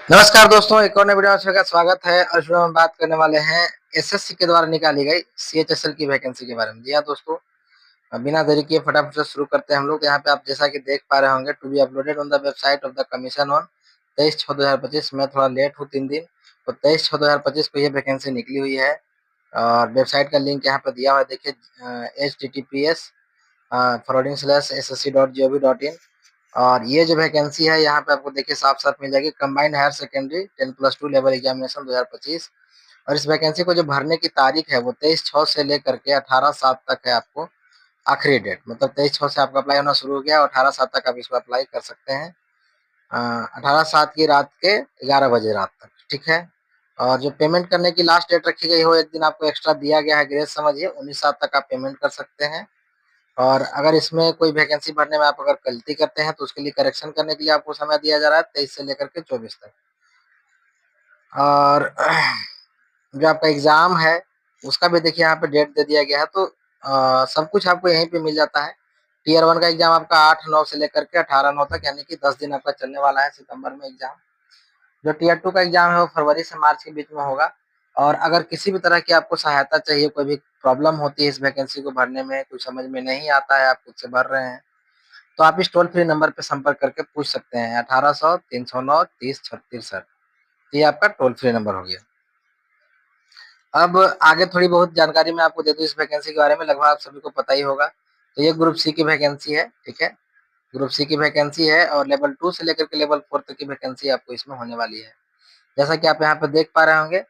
नमस्कार दोस्तों, एक और नए वीडियो में आपका स्वागत है। और इसमें हम बात करने वाले हैं एसएससी के द्वारा निकाली गई सीएचएसएल की वैकेंसी के बारे में। जी हाँ दोस्तों, बिना देरी किए फटाफट से शुरू करते हैं हम लोग। यहाँ पे आप जैसा कि देख पा रहे होंगे, to be uploaded on the website of the commission on 23/6/2025। मैं थोड़ा लेट हूँ 3 दिन, तो 23/6/2025 को ये वैकेंसी निकली हुई है। और वेबसाइट का लिंक यहाँ पे दिया हुआ है, देखिए https://ssc.gov.in। और ये जो वैकेंसी है यहाँ पे आपको देखिए साफ-साफ मिल जाएगी, combined higher secondary 10+2 level examination 2025। और इस वैकेंसी को जो भरने की तारीख है वो 23/6 से लेकर के 18/7 तक है आपको आखिरी डेट। मतलब 23/6 से आपका अप्लाई होना शुरू हो गया और 18/7 तक आप इसको अप्लाई कर सकते हैं। 18/7 की रात के 11 बजे रात तक, ठीक है। और जो पेमेंट करने की लास्ट डेट रखी गई हो, एक दिन आपको एक्स्ट्रा दिया गया है, ग्रेस समझिए, 19/7 तक आप पेमेंट कर सकते हैं। और अगर इसमें कोई वैकेंसी भरने में आप अगर गलती करते हैं तो उसके लिए करेक्शन करने के लिए आपको समय दिया जा रहा है 23 से लेकर के 24 तक। और जो आपका एग्जाम है उसका भी देखिए यहाँ पे डेट दे दिया गया है। तो सब कुछ आपको यहीं पे मिल जाता है। टीयर 1 का एग्जाम आपका 8/9 से लेकर के 18/9 तक, यानी कि 10 दिन आपका चलने वाला है सितंबर में एग्जाम। जो टीयर 2 का एग्जाम है वो फरवरी से मार्च के बीच में होगा। और अगर किसी भी तरह की आपको सहायता चाहिए, कोई भी प्रॉब्लम होती है इस वैकेंसी को भरने में, कुछ समझ में नहीं आता है, आप खुद से भर रहे हैं, तो आप इस टोल फ्री नंबर पे संपर्क करके पूछ सकते हैं, 1800-309-30-63। ये आपका टोल फ्री नंबर हो गया। अब आगे थोड़ी बहुत जानकारी मैं आपको दे दूं इस वैकेंसी के बारे में, लगभग आप सभी को पता ही होगा। तो ये ग्रुप सी की वैकेंसी है, ठीक है। ग्रुप सी की वैकेंसी है और लेवल 2 से लेकर के लेवल 4 तक की वैकेंसी आपको इसमें होने वाली है। जैसा कि आप यहाँ पे देख पा रहे होंगे,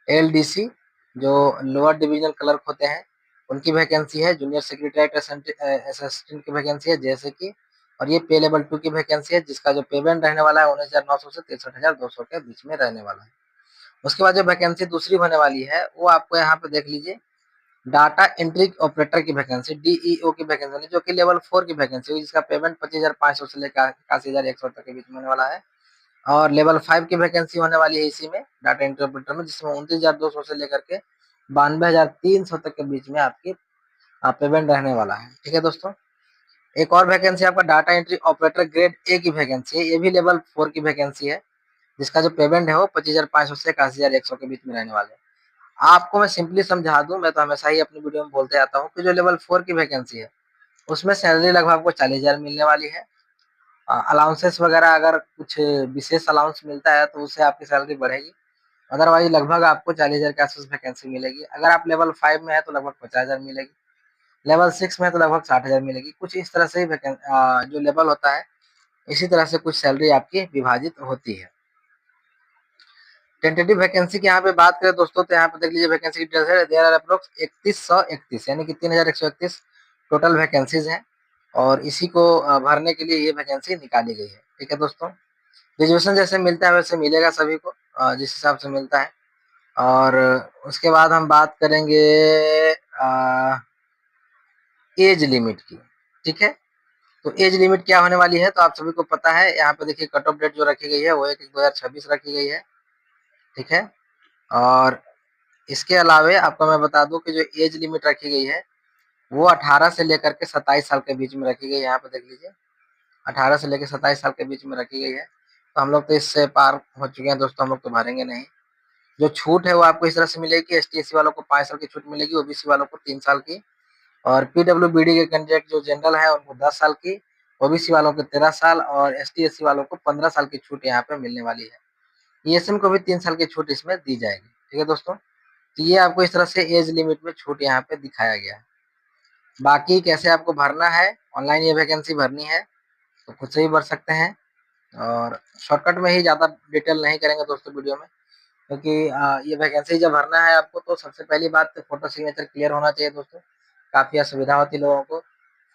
एलडीसी जो लोअर डिविजनल क्लर्क होते हैं उनकी वैकेंसी है, जूनियर सेक्रेटरीट असिस्टेंट की वैकेंसी है जैसे कि। और ये पे लेवल 2 की वैकेंसी है, जिसका जो पेमेंट रहने वाला है 19,900 से 63,200 के बीच में रहने वाला है। उसके बाद जो वैकेंसी दूसरी होने वाली है वो आपको यहाँ पे देख लीजिए, डाटा एंट्री ऑपरेटर की वैकेंसी, डीईओ की वैकेंसी, जो कि लेवल 4 की वैकेंसी हुई, जिसका पेमेंट 25,500 से लेकर 81,100 तक के बीच में होने वाला है। और लेवल 5 की वैकेंसी होने वाली है इसी में, डाटा एंट्री ऑपरेटर में, जिसमें 29,200 से लेकर के 92,300 तक के बीच में आपकी पेमेंट रहने वाला है, ठीक है दोस्तों। एक और वैकेंसी आपका data entry operator grade A की वैकेंसी है, ये भी लेवल 4 की वैकेंसी है, जिसका जो पेमेंट है वो 25,500 से 81,100 के बीच में रहने वाले हैं। आपको मैं सिंपली समझा दूं, मैं तो हमेशा ही अपनी वीडियो में बोलते आता हूँ कि जो लेवल 4 की वैकेंसी है उसमें सैलरी लगभग आपको 40,000 मिलने वाली है। अलाउंसेस वगैरह अगर कुछ विशेष अलाउंस मिलता है तो उससे आपकी सैलरी बढ़ेगी। अदरवाइज लगभग आपको 40,000 के आसपास वैकेंसी मिलेगी। अगर आप लेवल 5 में है तो लगभग 50,000 मिलेगी, लेवल 6 में तो लगभग 60,000 मिलेगी। कुछ इस तरह से जो लेवल होता है इसी तरह से कुछ सैलरी आपकी विभाजित होती है। टेंटेटिव वैकेंसी की यहाँ पे बात करें दोस्तों, तो यहाँ पे देख लीजिए वैकेंसी की डिटेल्स है। देयर आर अप्रोक्स 3131, यानी कि 3,131 टोटल वैकेंसीज हैं। और इसी को भरने के लिए ये वैकेंसी निकाली गई है, ठीक है दोस्तों। ग्रेजुएशन जैसे मिलता है वैसे मिलेगा सभी को, जिस हिसाब से मिलता है। और उसके बाद हम बात करेंगे एज लिमिट की, ठीक है। तो एज लिमिट क्या होने वाली है तो आप सभी को पता है। यहाँ पे देखिए कट ऑफ डेट जो रखी गई है वो 1/1/2026 रखी गई है, ठीक है। और इसके अलावे आपको मैं बता दूं कि जो एज लिमिट रखी गई है वो 18 से लेकर के 27 साल के बीच में रखी गई है। यहाँ पे देख लीजिए 18 से लेकर 27 साल के बीच में रखी गई है। तो हम लोग तो इससे पार हो चुके हैं दोस्तों, हम लोग तो भरेंगे नहीं। जो छूट है वो आपको इस तरह से मिलेगी कि एसटी-एससी वालों को 5 साल की छूट मिलेगी, ओबीसी वालों को 3 साल की। और पीडब्ल्यूबीडी के कैंडिडेट जो जनरल है उनको 10 साल की, ओबीसी वालों को 13 साल और एसटी-एससी वालों को 15 साल की छूट यहाँ पे मिलने वाली है। ईएसएम को भी 3 साल की छूट इसमें दी जाएगी, ठीक है दोस्तों। तो ये आपको इस तरह से एज लिमिट में छूट यहाँ पे दिखाया गया है। बाकी कैसे आपको भरना है, ऑनलाइन ये वैकेंसी भरनी है तो खुद से ही भर सकते हैं। और शॉर्टकट में ही ज़्यादा डिटेल नहीं करेंगे दोस्तों वीडियो में, क्योंकि ये वैकेंसी जब भरना है आपको तो सबसे पहली बात तो फोटो सिग्नेचर क्लियर होना चाहिए दोस्तों। काफ़ी असुविधा होती है लोगों को।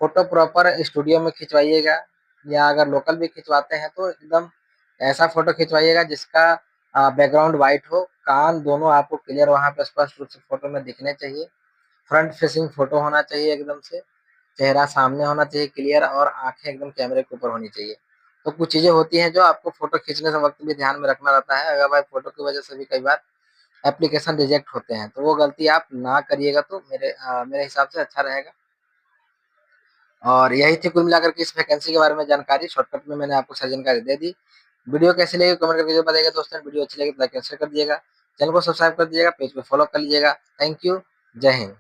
फोटो प्रॉपर स्टूडियो में खिंचवाइएगा, या अगर लोकल भी खिंचवाते हैं तो एकदम ऐसा फोटो खिंचवाइएगा जिसका बैकग्राउंड व्हाइट हो, कान दोनों आपको क्लियर वहाँ पे स्पष्ट रूप से फोटो में दिखने चाहिए। फ्रंट फेसिंग फोटो होना चाहिए एकदम से, चेहरा सामने होना चाहिए क्लियर, और आंखें एकदम कैमरे के ऊपर होनी चाहिए। तो कुछ चीजें होती हैं जो आपको फोटो खींचने से वक्त भी ध्यान में रखना रहता है। अगर भाई फोटो की वजह से भी कई बार एप्लीकेशन रिजेक्ट होते हैं, तो वो गलती आप ना करिएगा तो मेरे हिसाब से अच्छा रहेगा। और यही थी कुल मिलाकर के इस वैकेंसी के बारे में जानकारी। शॉर्टकट में मैंने आपको सारी जानकारी दे दी। वीडियो कैसी लगी कमेंट करके बताइएगा दोस्तों। वीडियो अच्छी लगी तो लाइक शेयर कर दिएगा, चैनल को सब्सक्राइब कर दीजिएगा, पेज पे फॉलो कर लीजिएगा। थैंक यू, जय हिंद।